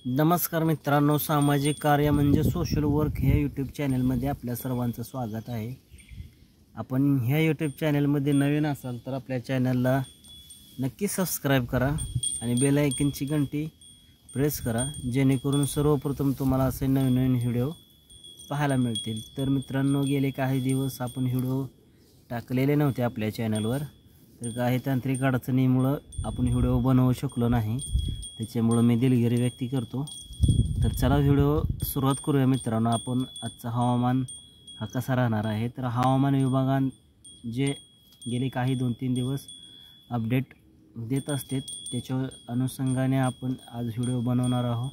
नमस्कार मित्रांनो, सामाजिक कार्य म्हणजे सोशल वर्क ह्या यूट्यूब चॅनलमध्ये आपल्या सर्वांचं स्वागत आहे। आपण ह्या यूट्यूब चॅनलमध्ये नवीन असाल तर आपल्या चॅनलला नक्की सबस्क्राईब करा आणि बेल आयकनची घंटी प्रेस करा, जेणेकरून सर्वप्रथम तुम्हाला असे नवीन नवीन व्हिडिओ पाहायला मिळतील। तर मित्रांनो, गेले काही दिवस आपण व्हिडिओ टाकलेले नव्हते आपल्या चॅनलवर, तर काही तांत्रिक अडचणीमुळे आपण व्हिडिओ बनवू शकलो नाही, त्याच्यामुळे मी दिलगिरी व्यक्त करतो। तर चला व्हिडिओ सुरुवात करूया मित्रांनो। आपण आजचा हवामान हा कसा राहणार आहे, तर हवामान विभागान जे गेले काही 2-3 दिवस अपडेट देत असते त्याच्या अनुषंगाने आपण आज व्हिडिओ बनवणार आहोत।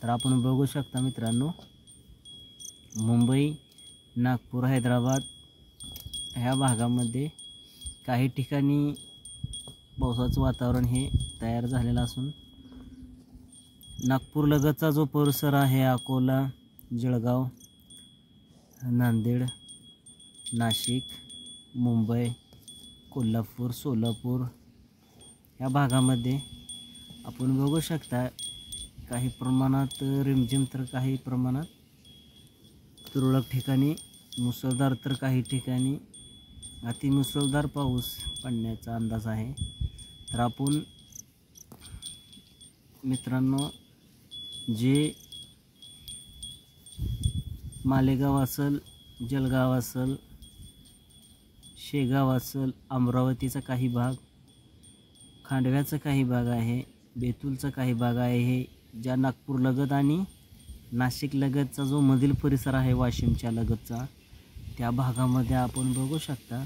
तर आपण बघू शकता मित्रांनो, मुंबई, नागपूर, हैदराबाद ह्या भागामध्ये काही ठिकाणी पावसाचं वातावरण हे तयार झालेलं असून नागपूर लगतचा जो परिसर आहे, अकोला, जळगाव, नांदेड, नाशिक, मुंबई, कोल्हापूर, सोलापूर या भागामध्ये आपण बघू शकता काही प्रमाणात रिमझिम तर काही प्रमाणात तुरळक ठिकाणी मुसळधार तर काही ठिकाणी अतिमुसळधार पाऊस पडण्याचा अंदाज आहे। तर आपण मित्रांनो, जे मालेगाव असेल, जळगाव असेल, शेगाव असेल, अमरावतीचा काही भाग, खांडव्याचा काही भाग आहे, बेतूलचा काही भाग आहे, हे ज्या नागपूर लगत आणि नाशिक लगतचा जो मधील परिसर आहे वाशिमच्या लगतचा, त्या भागामध्ये आपण बघू शकता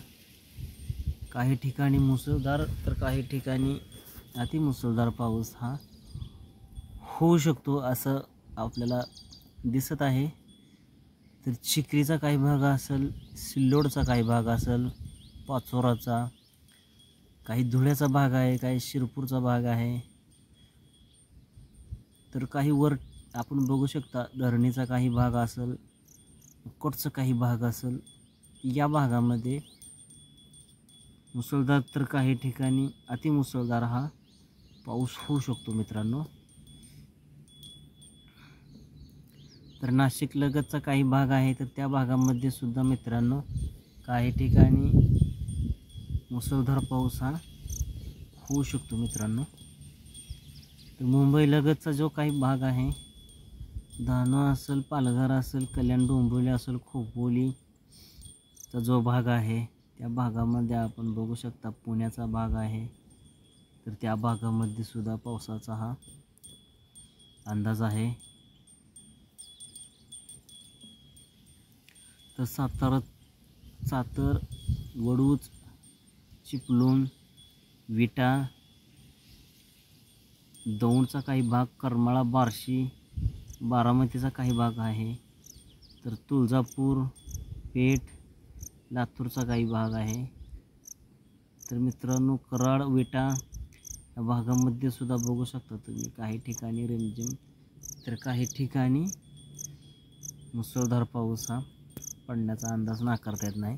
काही ठिकाणी मुसळधार तर काही ठिकाणी अतिमुसळधार पाऊस हा होऊ शकतो असं आपल्याला दिसत आहे। तर चिखलीचा काही भाग असेल, सिल्लोडचा काही भाग असेल, पाचोराचा, काही धुळ्याचा भाग आहे, काही शिरपूरचा भाग आहे, तर काही वर आपण बघू शकता धरणीचा काही भाग असेल, कोटचा काही भाग असेल, या भागामध्ये मुसळधार तर काही ठिकाणी अतिमुसळधार हा पाऊस होऊ शकतो मित्रांनो। तर नाशिक लगतचा काही भाग आहे, तर त्या भागामध्ये सुद्धा मित्रांनो काही ठिकाणी मुसळधार पाऊस हा होऊ शकतो मित्रांनो। तर मुंबई लगतचा जो काही भाग आहे, डहाणू असेल, पालघर असेल, कल्याण डोंबिवली असेल, खोपोलीचा जो भाग आहे, त्या भागामध्ये आपण बघू शकता पुण्याचा भाग आहे, तर त्या भागामध्ये सुद्धा पावसाचा हा अंदाज आहे। तर सातार, वडूज, चिपळूण, विटा, दौंडचा काही भाग, करमाळा, बार्शी, बारामतीचा काही भाग आहे, तर तुळजापूर, पेठ, लातूरचा काही भाग आहे। तर मित्रांनो, कराड, विटा या भागामध्ये सुद्धा बघू शकता तुम्ही काही ठिकाणी रिमझिम तर काही ठिकाणी मुसळधार पाऊस हा पडण्याचा अंदाज नाकारता येत नाही।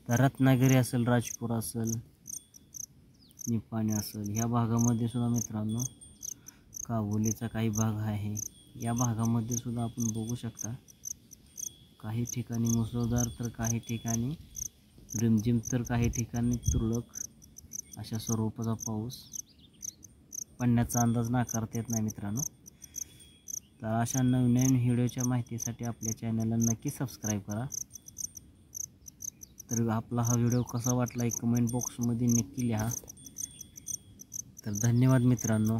तर रत्नागिरी असेल, राजपूर असेल, निपाणी असेल, ह्या भागामध्ये सुद्धा मित्रांनो काबोलीचा काही भाग आहे, या भागामध्ये सुद्धा आपण बघू शकता काही ठिकाणी मुसळधार तर काही ठिकाणी रिमझिम तर काही ठिकाणी तुरळक अशा स्वरूपाचा पाऊस पडण्याचा अंदाज नाकारता येत नाही मित्रांनो। तर अशा नवीन व्हिडिओच्या माहितीसाठी आपल्या चॅनलला नक्की सबस्क्राईब करा। तर आपला हा व्हिडिओ कसा वाटला हे कमेंट बॉक्समध्ये नक्की लिहा। तर धन्यवाद मित्रांनो।